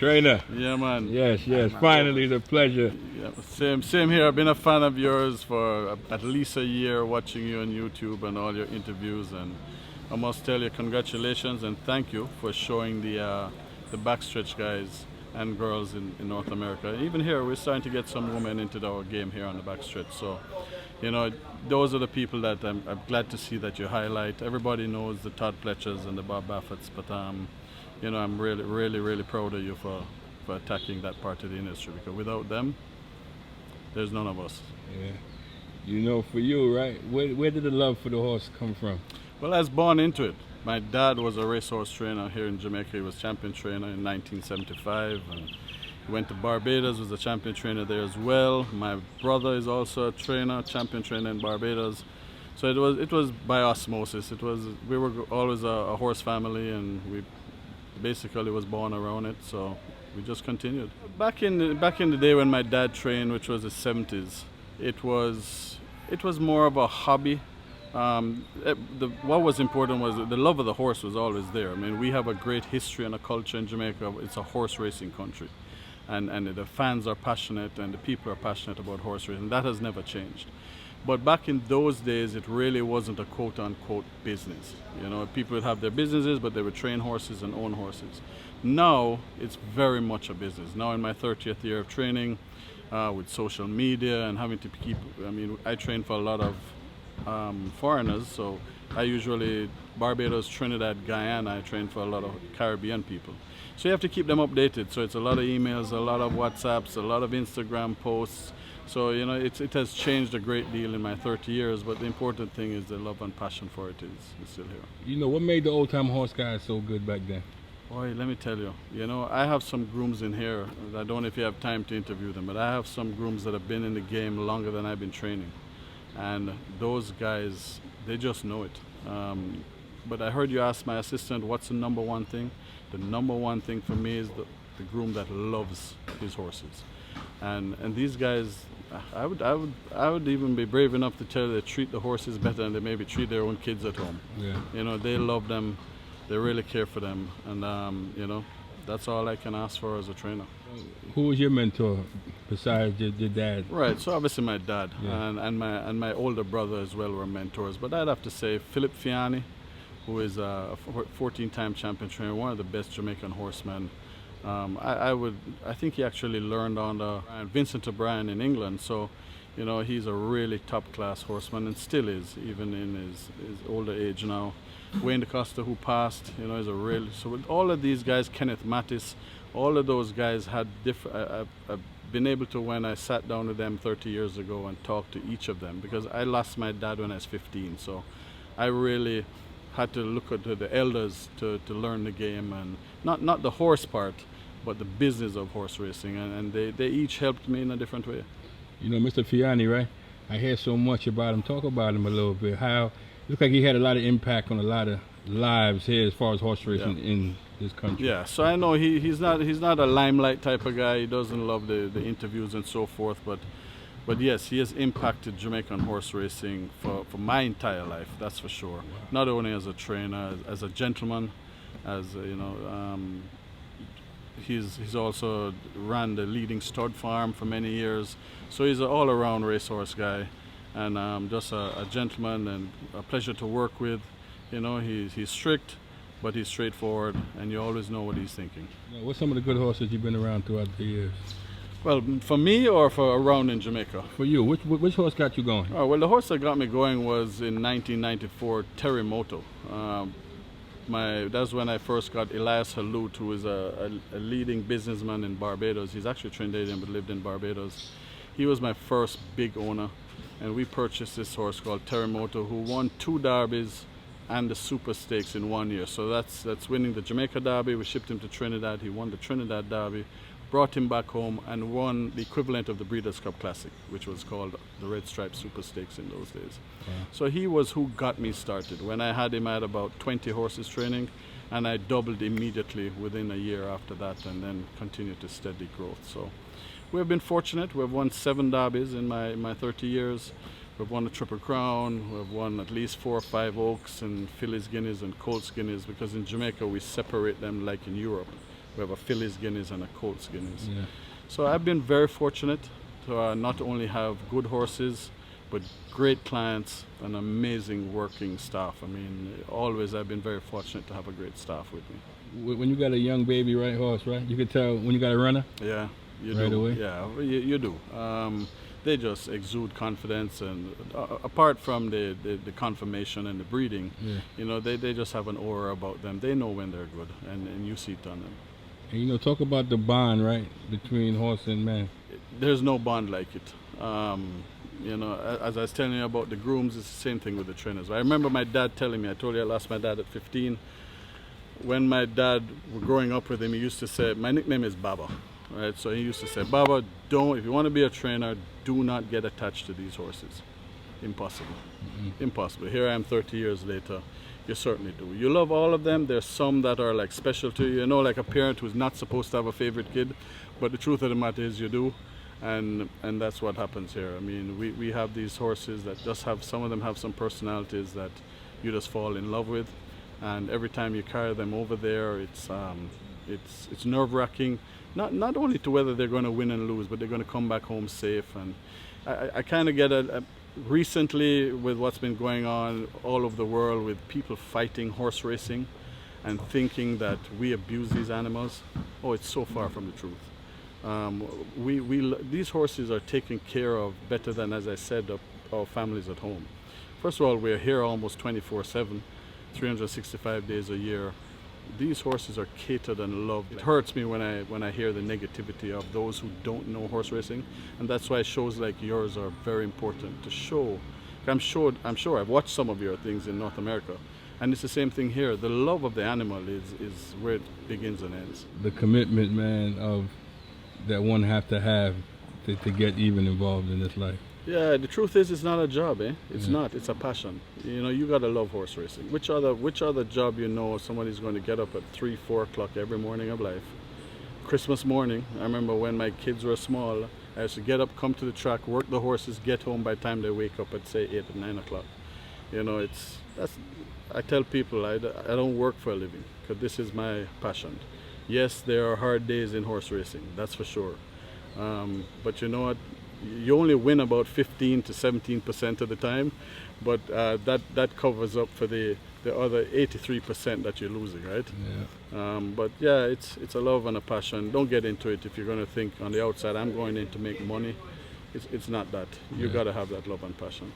Trainer. Yeah, man. Yes, yes. Finally, the pleasure. Yeah, same here. I've been a fan of yours for at least a year, watching you on YouTube and all your interviews. And I must tell you, congratulations and thank you for showing the backstretch guys and girls in North America. Even here, we're starting to get some women into our game here on the backstretch. So, those are the people that I'm glad to see that you highlight. Everybody knows the Todd Pletchers and the Bob Baffetts, but I'm really, really, really proud of you for attacking that part of the industry, because without them, there's none of us. Yeah. For you, right? Where did the love for the horse come from? Well, I was born into it. My dad was a racehorse trainer here in Jamaica. He was champion trainer in 1975, and he went to Barbados, was a champion trainer there as well. My brother is also a champion trainer in Barbados. So it was by osmosis. We were always a horse family, and we basically was born around it. So we just continued. Back in the day when my dad trained, which was the 70s, it was more of a hobby. What was important was the love of the horse was always there. I mean, we have a great history and a culture in Jamaica. It's a horse racing country, and the fans are passionate and the people are passionate about horse racing. That has never changed. But back in those days, it really wasn't a quote-unquote business. People would have their businesses, but they would train horses and own horses. Now, it's very much a business. Now, in my 30th year of training, with social media and having to I train for a lot of foreigners, so I usually, Barbados, Trinidad, Guyana, I train for a lot of Caribbean people. So you have to keep them updated. So it's a lot of emails, a lot of WhatsApps, a lot of Instagram posts. So, it has changed a great deal in my 30 years, but the important thing is the love and passion for it is still here. What made the old-time horse guys so good back then? Boy, let me tell you, I have some grooms in here. I don't know if you have time to interview them, but I have some grooms that have been in the game longer than I've been training. And those guys, they just know it. But I heard you ask my assistant, what's the number one thing? The number one thing for me is the groom that loves his horses. And these guys, I would even be brave enough to tell you they treat the horses better than they maybe treat their own kids at home. Yeah. They love them, they really care for them, and that's all I can ask for as a trainer. Who was your mentor besides your dad? Right, so obviously my dad, Yeah. and my older brother as well were mentors. But I'd have to say Philip Fiani, who is a 14-time champion trainer, one of the best Jamaican horsemen. I think he actually learned under Vincent O'Brien in England. So, he's a really top-class horseman and still is, even in his older age now. Wayne DaCosta, who passed, is a really. So with all of these guys, Kenneth Mattis, all of those guys had different. I've been able to, when I sat down with them 30 years ago and talked to each of them, because I lost my dad when I was 15. So I really had to look at the elders to learn the game, and not the horse part, but the business of horse racing, and they each helped me in a different way. Mr. Fiani, right? I hear so much about him. Talk about him a little bit. How it looks like he had a lot of impact on a lot of lives here as far as horse racing in this country. Yeah, so I know he's not a limelight type of guy. He doesn't love the interviews and so forth, but yes, he has impacted Jamaican horse racing for my entire life, that's for sure. Wow. Not only as a trainer, as a gentleman, as he's also ran the leading stud farm for many years. So he's an all-around racehorse guy, and just a gentleman and a pleasure to work with. He's strict, but he's straightforward, and you always know what he's thinking. What's some of the good horses you've been around throughout the years? Well, for me or for around in Jamaica? For you, which horse got you going? Oh, well, the horse that got me going was in 1994, Terremoto. That's when I first got Elias Halut, who is a leading businessman in Barbados. He's actually Trinidadian but lived in Barbados. He was my first big owner, and we purchased this horse called Terremoto, who won 2 derbies and the Super Stakes in 1 year. So that's winning the Jamaica Derby. We shipped him to Trinidad. He won the Trinidad Derby, brought him back home, and won the equivalent of the Breeders' Cup Classic, which was called the Red Stripe Super Stakes in those days. Wow. So he was who got me started. When I had him, I had about 20 horses training, and I doubled immediately within a year after that, and then continued to steady growth. So we've been fortunate. We've won 7 derbies in my 30 years. We've won a Triple Crown. We've won at least 4 or 5 Oaks and Phillies Guineas and Colts Guineas, because in Jamaica we separate them like in Europe. We have a Phillies Guineas and a Colts Guineas. Yeah. So I've been very fortunate to not only have good horses, but great clients and amazing working staff. I mean, always I've been very fortunate to have a great staff with me. When you got a young baby, right, horse, right? You can tell when you got a runner. Yeah, you Right do. away? Yeah, you do. They just exude confidence, and apart from the confirmation and the breeding, Yeah. you know, they just have an aura about them. They know when they're good, and you see it on them. And you know, talk about the bond, right, between horse and man. There's no bond like it. You know, as I was telling you about the grooms, it's the same thing with the trainers. I remember my dad telling me, I told you I lost my dad at 15. When my dad was growing up with him, he used to say, my nickname is Baba, right? So he used to say, Baba, if you want to be a trainer, do not get attached to these horses. Impossible. Impossible. Here I am 30 years later. You certainly do. You love all of them. There's some that are like special to you. You know, like a parent who's not supposed to have a favorite kid, but the truth of the matter is you do. And that's what happens here. I mean, we have these horses that just have, some of them have some personalities that you just fall in love with. And every time you carry them over there, it's nerve-wracking. Not only to whether they're going to win and lose, but they're going to come back home safe. And I kind of get recently with what's been going on all over the world with people fighting horse racing and thinking that we abuse these animals. Oh, it's so far from the truth. These horses are taken care of better than, as I said, of our families at home. First of all, we're here almost 24/7, 365 days a year. These horses are catered and loved. It hurts me when I hear the negativity of those who don't know horse racing, and that's why shows like yours are very important to show. I'm sure I've watched some of your things in North America, and it's the same thing here. The love of the animal is where it begins and ends. The commitment, man, of that one have to get even involved in this life. Yeah, the truth is, it's not a job, eh? It's Yeah. not. It's a passion. You know, you gotta love horse racing. Which other job, you know, somebody's going to get up at 3, 4 o'clock every morning of life? Christmas morning, I remember when my kids were small, I used to get up, come to the track, work the horses, get home by the time they wake up at say 8 or 9 o'clock. You know, I tell people I don't work for a living, because this is my passion. Yes, there are hard days in horse racing, that's for sure. But you know what? You only win about 15 to 17% of the time, but that covers up for the other 83% that you're losing, right? Yeah. But yeah, it's a love and a passion. Don't get into it if you're going to think on the outside, I'm going in to make money. It's not that. You Yeah. got to have that love and passion.